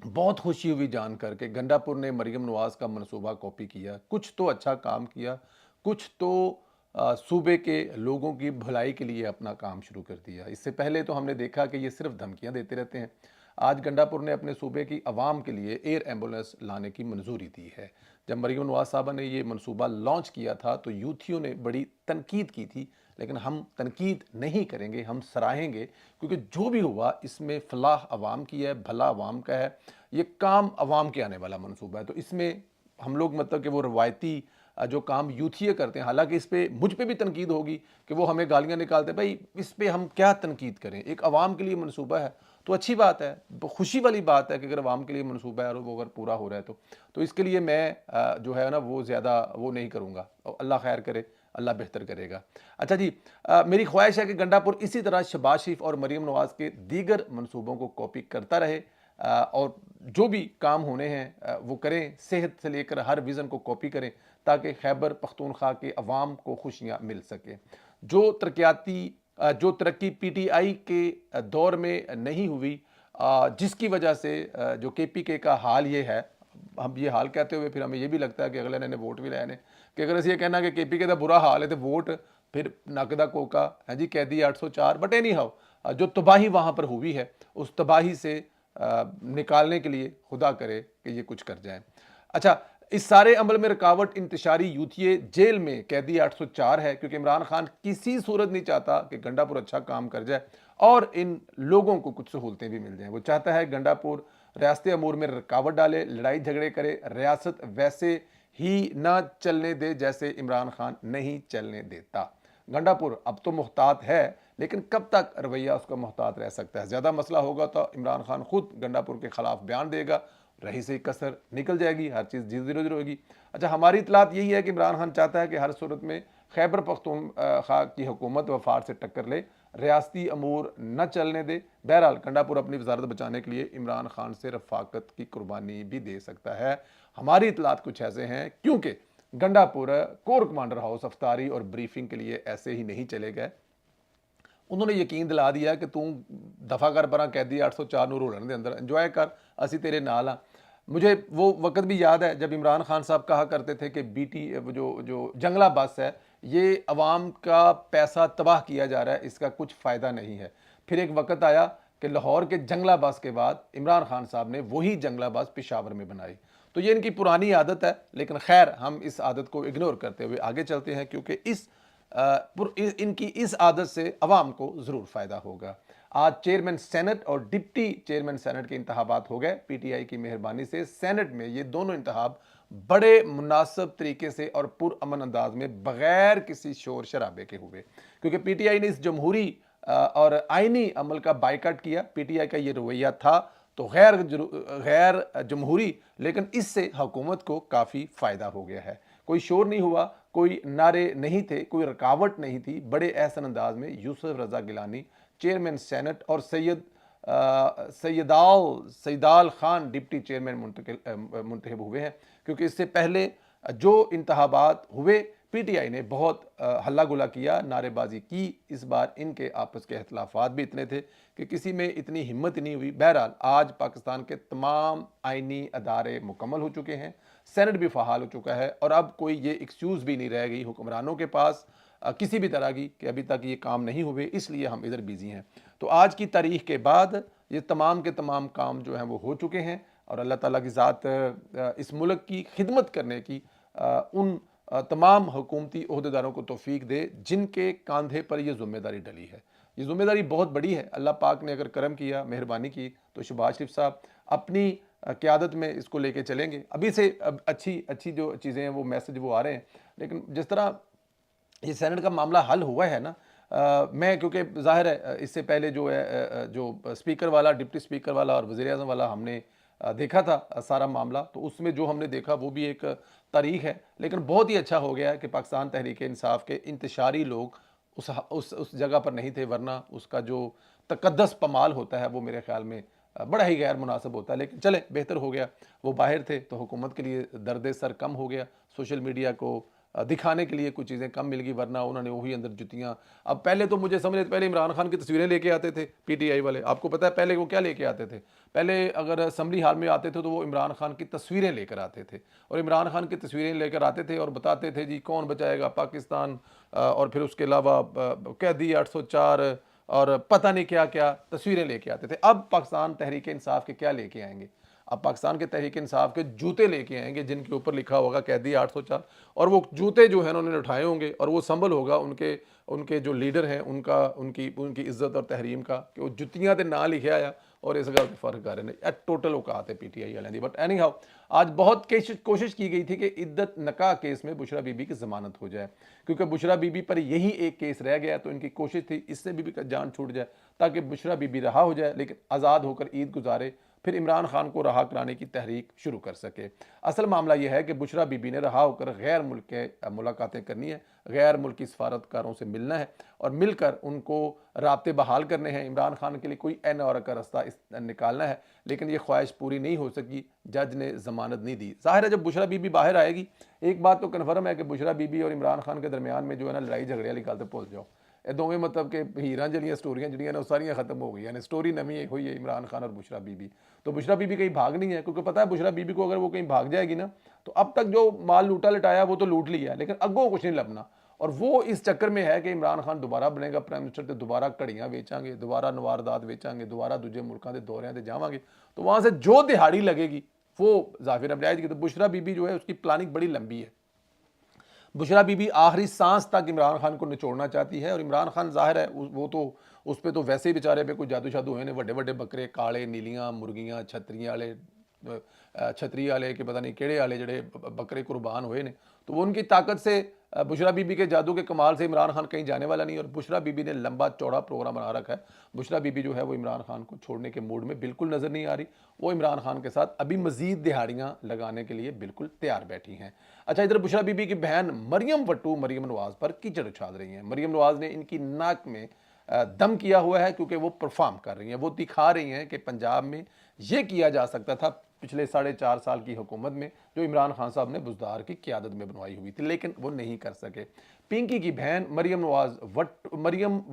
बहुत खुशी हुई जान कर के गंडापुर ने मरीम नवाज़ का मनसूबा कॉपी किया। कुछ तो अच्छा काम किया, कुछ तो सूबे के लोगों की भलाई के लिए अपना काम शुरू कर दिया। इससे पहले तो हमने देखा कि ये सिर्फ धमकियाँ देते रहते हैं। आज गंडापुर ने अपने सूबे की आवाम के लिए एयर एम्बुलेंस लाने की मंजूरी दी है। जब मरीम नवाज़ साहबा ने ये मनसूबा लॉन्च किया था तो यूथियों ने बड़ी तनकीद की थी, लेकिन हम तनकीद नहीं करेंगे, हम सराहेंगे, क्योंकि जो भी हुआ इसमें फलाह अवाम की है, भला अवाम का है। ये काम अवाम के आने वाला मनसूबा है, तो इसमें हम लोग मतलब कि वो रवायती जो काम यूथिया करते हैं, हालांकि इस पे मुझ पे भी तनकीद होगी कि वो हमें गालियां निकालते हैं, भाई इस पे हम क्या तनकीद करें, एक अवाम के लिए मनसूबा है तो अच्छी बात है, खुशी वाली बात है कि अगर अवाम के लिए मनसूबा है और वो अगर पूरा हो रहा है तो इसके लिए मैं जो है ना वो ज़्यादा वो नहीं करूँगा। और अल्लाह खैर करे, अल्लाह बेहतर करेगा। अच्छा जी, मेरी ख्वाहिश है कि गंडापुर इसी तरह शहबाज शरीफ और मरीम नवाज़ के दीगर मनसूबों को कॉपी करता रहे, और जो भी काम होने हैं वो करें, सेहत से लेकर हर विज़न को कॉपी करें, ताकि खैबर पख्तूनख्वा के अवाम को खुशियाँ मिल सकें। जो तरक्की पीटीआई के दौर में नहीं हुई, जिसकी वजह से जो केपीके का हाल ये है, हम ये हाल कहते हुए फिर हमें ये भी लगता है कि अगले ने वोट भी लाए ने कि अगर असं कहना कि केपीके का बुरा हाल है तो वोट फिर नकदा कोका है जी, कैदी 804। बट एनी हाउ, जो तबाही वहाँ पर हुई है उस तबाही से निकालने के लिए खुदा करे कि ये कुछ कर जाए। अच्छा, इस सारे अमल में रुकावट इंतशारी यूथिये जेल में कैदी 804 है, क्योंकि इमरान खान किसी सूरत नहीं चाहता कि गंडापुर अच्छा काम कर जाए और इन लोगों को कुछ सहूलतें भी मिल जाएं। वो चाहता है गंडापुर रियासत अमूर में रुकावट डाले, लड़ाई झगड़े करे, रियासत वैसे ही ना चलने दे जैसे इमरान खान नहीं चलने देता। गंडापुर अब तो मुहतात है, लेकिन कब तक रवैया उसका मुहतात रह सकता है? ज़्यादा मसला होगा तो इमरान खान खुद गंडापुर के खिलाफ बयान देगा, रही से कसर निकल जाएगी, हर चीज़ जीरो जीरो होगी। अच्छा, हमारी इतलात यही है कि इमरान खान चाहता है कि हर सूरत में खैबर पख्तूनख्वा की हुकूमत वफार से टक्कर ले, रियासती अमूर न चलने दे। बहरहाल गंडापुर अपनी वजारत बचाने के लिए इमरान खान से रफाकत की कुर्बानी भी दे सकता है। हमारी इतलात कुछ ऐसे हैं, क्योंकि गंडापुर कोर कमांडर हाउस अफ्तारी और ब्रीफिंग के लिए ऐसे ही नहीं चले गए। उन्होंने यकीन दिला दिया कि तू दफ़ा कर परा कैदी 804 नूर होलन के अंदर इंजॉय कर, असी तेरे नाल हाँ। मुझे वो वक्त भी याद है जब इमरान खान साहब कहा करते थे कि बीटी जो जो जंगला बस है ये अवाम का पैसा तबाह किया जा रहा है, इसका कुछ फ़ायदा नहीं है। फिर एक वक्त आया कि लाहौर के जंगला बस के बाद इमरान खान साहब ने वही जंगला बस पेशावर में बनाई। तो ये इनकी पुरानी आदत है, लेकिन खैर हम इस आदत को इग्नोर करते हुए आगे चलते हैं, क्योंकि इनकी इस आदत से अवाम को ज़रूर फ़ायदा होगा। आज चेयरमैन सेनेट और डिप्टी चेयरमैन सेनेट के इंतखाबात हो गए। पीटीआई की मेहरबानी से सेनेट में ये दोनों इंतखाब बड़े मुनासिब तरीके से और पुरअमन अंदाज में बगैर किसी शोर शराबे के हुए, क्योंकि पीटीआई ने इस जमहूरी और आइनी अमल का बाइकाट किया। पीटीआई का ये रवैया था तो गैर जमहूरी, लेकिन इससे हुकूमत को काफ़ी फ़ायदा हो गया है। कोई शोर नहीं हुआ, कोई नारे नहीं थे, कोई रुकावट नहीं थी। बड़े एहसन अंदाज में यूसुफ रजा गिलानी चेयरमैन सेनेट और सैयदाल खान डिप्टी चेयरमैन मुंतखब हुए हैं, क्योंकि इससे पहले जो इंतखाबात हुए पीटीआई ने बहुत हल्ला गुला किया, नारेबाजी की। इस बार इनके आपस के इख्तलाफात भी इतने थे कि किसी में इतनी हिम्मत नहीं हुई। बहरहाल आज पाकिस्तान के तमाम आइनी अदारे मुकम्मल हो चुके हैं, सेनेट भी फ़हाल हो चुका है, और अब कोई ये एक्सक्यूज़ भी नहीं रह गई हुक्मरानों के पास किसी भी तरह की कि अभी तक ये काम नहीं हुए, इसलिए हम इधर बिजी हैं। तो आज की तारीख के बाद ये तमाम के तमाम काम जो हैं वो हो चुके हैं, और अल्लाह ताला की ज़ात इस मुल्क की खिदमत करने की उन तमाम हुकूमती ओहदेदारों को तौफीक दे जिनके कंधे पर यह ज़िम्मेदारी डली है। ये ज़िम्मेदारी बहुत बड़ी है। अल्लाह पाक ने अगर करम किया, मेहरबानी की, तो शहबाज शरीफ साहब अपनी क़यादत में इसको लेके चलेंगे। अभी से अब अच्छी अच्छी जो चीज़ें हैं वो मैसेज वो आ रहे हैं, लेकिन जिस तरह ये सेनेट का मामला हल हुआ है ना, मैं क्योंकि ज़ाहिर है इससे पहले जो है जो स्पीकर वाला, डिप्टी स्पीकर वाला और वज़ीर आज़म वाला हमने देखा था सारा मामला, तो उसमें जो हमने देखा वो भी एक तारीख है। लेकिन बहुत ही अच्छा हो गया है कि पाकिस्तान तहरीक इंसाफ के इंतशारी लोग उस जगह पर नहीं थे, वरना उसका जो तकद्दस पमाल होता है वो मेरे ख्याल में बड़ा ही गैर मुनासिब होता है। लेकिन चले, बेहतर हो गया वो बाहर थे तो हुकूमत के लिए दर्द सर कम हो गया। सोशल मीडिया को दिखाने के लिए कुछ चीज़ें कम मिल गई, वरना उन्होंने वही अंदर जुतियाँ। अब पहले तो मुझे समझ, पहले इमरान खान की तस्वीरें लेके आते थे पीटीआई वाले। आपको पता है पहले वो क्या लेके आते थे? पहले अगर असेंबली हाल में आते थे तो वो इमरान खान की तस्वीरें लेकर आते थे, और इमरान खान की तस्वीरें लेकर आते थे और बताते थे जी कौन बचाएगा पाकिस्तान, और फिर उसके अलावा कैदी 804 और पता नहीं क्या क्या तस्वीरें लेके आते थे। अब पाकिस्तान तहरीक इंसाफ के क्या लेके आएंगे? अब पाकिस्तान के तहरीक इंसाफ के जूते लेके आएंगे जिनके ऊपर लिखा होगा कैदी 804, और वो जूते जो है उन्होंने उठाए होंगे, और वो संबल होगा उनके उनके जो लीडर हैं उनका, उनकी उनकी इज्जत और तहरीम का, कि वो जुतियां ते ना लिखे आया और इस गल फर्क कर रहे हैं। टोटल औकात है पीटीआई वाले दी। बट एनी हाउ, आज बहुत कोशिश की गई थी कि इद्दत नकाह केस में बुशरा बीबी की जमानत हो जाए, क्योंकि बुशरा बीबी पर यही एक केस रह गया, तो इनकी कोशिश थी इससे बीबी का जान छूट जाए ताकि बुशरा बीबी रहा हो जाए, लेकिन आज़ाद होकर ईद गुजारे, फिर इमरान खान को रहा कराने की तहरीक शुरू कर सके। असल मामला यह है कि बुशरा बीबी ने रहा होकर गैर मुल्क के मुलाकातें करनी है, गैर मुल्की सफारतकारों से मिलना है और मिलकर उनको राब्ते बहाल करने हैं। इमरान खान के लिए कोई एन और का रास्ता निकालना है, लेकिन ये ख्वाहिश पूरी नहीं हो सकी, जज ने जमानत नहीं दी। जाहिर है जब बुशरा बीबी बाहर आएगी, एक बात तो कन्फर्म है कि बुशरा बीबी और इमरान खान के दरमियान में जो है ना लड़ाई झगड़े वाली गल तो भुल जाओ। ये दोवें मतलब कि हीरां जलियां स्टोरियां जिहड़ियां ने सारियां खत्म हो गई, यानी स्टोरी नवी एक हुई है इमरान खान और बुशरा बीबी। तो बुशरा बीबी कहीं भाग नहीं है, क्योंकि पता है बुशरा बीबी को अगर वो कहीं भाग जाएगी ना, तो अब तक जो माल लूटा लटाया वो तो लूट लिया, लेकिन अगों कुछ नहीं लभना। और वो इस चक्कर में है कि इमरान खान दोबारा बनेगा प्राइम मिनिस्टर, तो दोबारा घड़ियां बेचांगे, दोबारा नवारदात बेचांगे, दोबारा दूजे मुल्कों के दौरियां से जावांगे, तो वहां से जो दिहाड़ी लगेगी वो जाफिर अब जाएगी। तो बुशरा बीबी जो है उसकी प्लानिंग बड़ी लंबी है। बुशरा बीबी आखिरी सांस तक इमरान खान को निचोड़ना चाहती है, और इमरान खान जाहिर है वो तो उस पर तो वैसे ही बेचारे पे कोई जादू शादू हुए ने, बड़े बड़े बकरे, काले नीलियां मुर्गियां, छतरियां वाले छतरी वाले के पता नहीं केड़े वाले जड़े बकरे कुर्बान हुए ने, तो वो उनकी ताकत से बुशरा बीबी के जादू के कमाल से इमरान खान कहीं जाने वाला नहीं। और बुशरा बीबी ने लंबा चौड़ा प्रोग्राम बना रखा है। बुशरा बीबी जो है वो इमरान खान को छोड़ने के मूड में बिल्कुल नज़र नहीं आ रही। वो इमरान खान के साथ अभी मजीद दिहाड़ियां लगाने के लिए बिल्कुल तैयार बैठी हैं। अच्छा, इधर बुशरा बीबी की बहन मरियम वट्टू मरियम नवाज पर कीचड़ उछाल रही हैं। मरियम नवाज ने इनकी नाक में दम किया हुआ है, क्योंकि वो परफॉर्म कर रही हैं, वो दिखा रही हैं कि पंजाब में ये किया जा सकता था पिछले 4.5 साल की हुकूमत में, जो इमरान खान साहब ने बुजदार की क़यादत में बनवाई हुई थी, लेकिन वो नहीं कर सके। पिंकी की बहन मरियम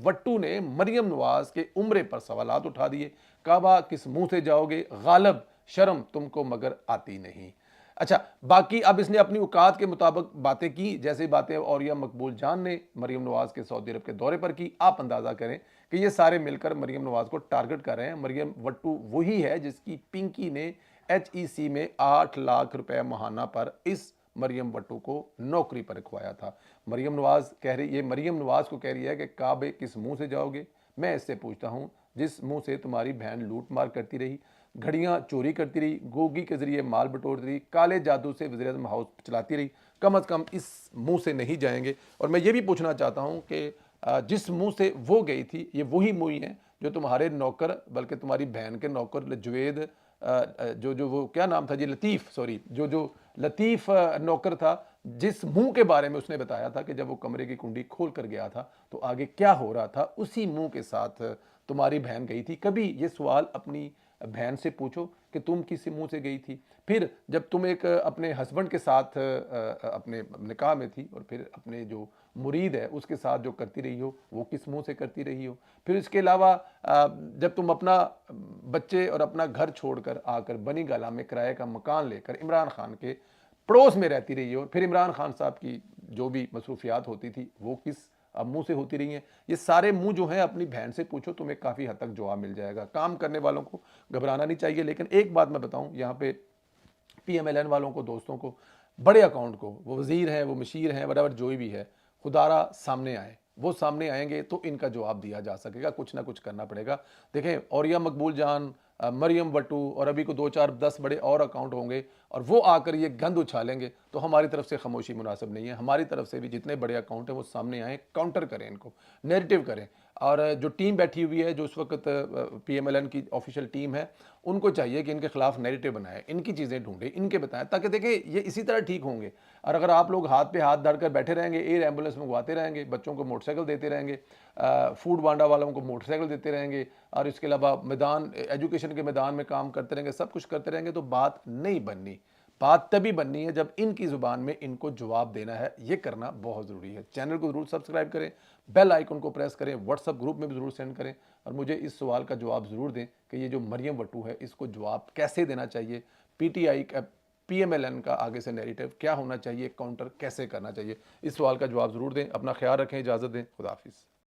वट्टू ने मरियम नवाज के उम्रे पर सवालात उठा दिए। काबा किस मुंह से जाओगे गालब, शर्म तुमको मगर आती नहीं। अच्छा, बाकी अब इसने अपनी औकात के मुताबिक बातें की, जैसे बातें औरिया मकबूल जान ने मरियम नवाज के सऊदी अरब के दौरे पर की। आप अंदाजा करें कि ये सारे मिलकर मरियम नवाज को टारगेट कर रहे हैं। मरियम वट्टू वही है जिसकी पिंकी ने HEC में 8 लाख रुपए महाना पर इस मरियम वट्टू को नौकरी पर रखवाया था। मरियम नवाज कह रही, ये मरियम नवाज को कह रही है कि काबे किस मुंह से जाओगे। मैं इससे पूछता हूं जिस मुंह से तुम्हारी बहन लूट मार करती रही, घड़ियां चोरी करती रही, गोगी के जरिए माल बटोरती रही, काले जादू से वज़ीर आज़म हाउस चलाती रही, कम अज़ कम इस मुंह से नहीं जाएंगे। और मैं ये भी पूछना चाहता हूं कि जिस मुंह से वो गई थी, ये वही मुंह है जो तुम्हारे नौकर, बल्कि तुम्हारी बहन के नौकर जुवेद, जो वो क्या नाम था जी, लतीफ़, सॉरी, जो लतीफ़ नौकर था, जिस मुंह के बारे में उसने बताया था कि जब वो कमरे की कुंडी खोल कर गया था तो आगे क्या हो रहा था, उसी मुंह के साथ तुम्हारी बहन गई थी। कभी ये सवाल अपनी बहन से पूछो कि तुम किस मुंह से गई थी। फिर जब तुम एक अपने हस्बैंड के साथ अपने निकाह में थी, और फिर अपने जो मुरीद है उसके साथ जो करती रही हो, वो किस मुंह से करती रही हो। फिर इसके अलावा जब तुम अपना बच्चे और अपना घर छोड़कर आकर बनी गाला में किराए का मकान लेकर इमरान खान के पड़ोस में रहती रही हो, फिर इमरान खान साहब की जो भी मसरूफियात होती थी वो किस मुंह से होती रही हैं। ये सारे मुंह जो हैं अपनी बहन से पूछो, तुम्हें काफ़ी हद तक जवाब मिल जाएगा। काम करने वालों को घबराना नहीं चाहिए। लेकिन एक बात मैं बताऊं, यहाँ पे PMLN वालों को, दोस्तों को, बड़े अकाउंट को, वो वज़ीर हैं, वो मशीर हैं, वरावर जो भी है, खुदारा सामने आए। वो सामने आएंगे तो इनका जवाब दिया जा सकेगा। कुछ ना कुछ करना पड़ेगा। देखें, औरिया मकबूल जान, मरियम वट्टू और अभी को 2 4 10 बड़े और अकाउंट होंगे, और वो आकर ये गंद उछालेंगे तो हमारी तरफ से खामोशी मुनासिब नहीं है। हमारी तरफ से भी जितने बड़े अकाउंट हैं वो सामने आए, काउंटर करें, इनको नैरेटिव करें। और जो टीम बैठी हुई है, जो उस वक्त PMLN की ऑफिशियल टीम है, उनको चाहिए कि इनके खिलाफ नैरेटिव बनाए, इनकी चीज़ें ढूंढे, इनके बताएं, ताकि देखें ये इसी तरह ठीक होंगे। और अगर आप लोग हाथ पे हाथ धरकर बैठे रहेंगे, एयर एम्बुलेंस मंगवाते रहेंगे, बच्चों को मोटरसाइकिल देते रहेंगे, फूड बांडा वालों को मोटरसाइकिल देते रहेंगे, और इसके अलावा मैदान एजुकेशन के मैदान में काम करते रहेंगे, सब कुछ करते रहेंगे, तो बात नहीं बननी। बात तभी बननी है जब इनकी ज़ुबान में इनको जवाब देना है, ये करना बहुत ज़रूरी है। चैनल को ज़रूर सब्सक्राइब करें, बेल आइकन को प्रेस करें, व्हाट्सएप ग्रुप में भी ज़रूर सेंड करें और मुझे इस सवाल का जवाब ज़रूर दें कि ये जो मरियम वट्टू है इसको जवाब कैसे देना चाहिए, पीटीआई का पीएमएलएन का आगे से नैरेटिव क्या होना चाहिए, काउंटर कैसे करना चाहिए। इस सवाल का जवाब ज़रूर दें। अपना ख्याल रखें, इजाज़त दें, खुदा हाफिज़।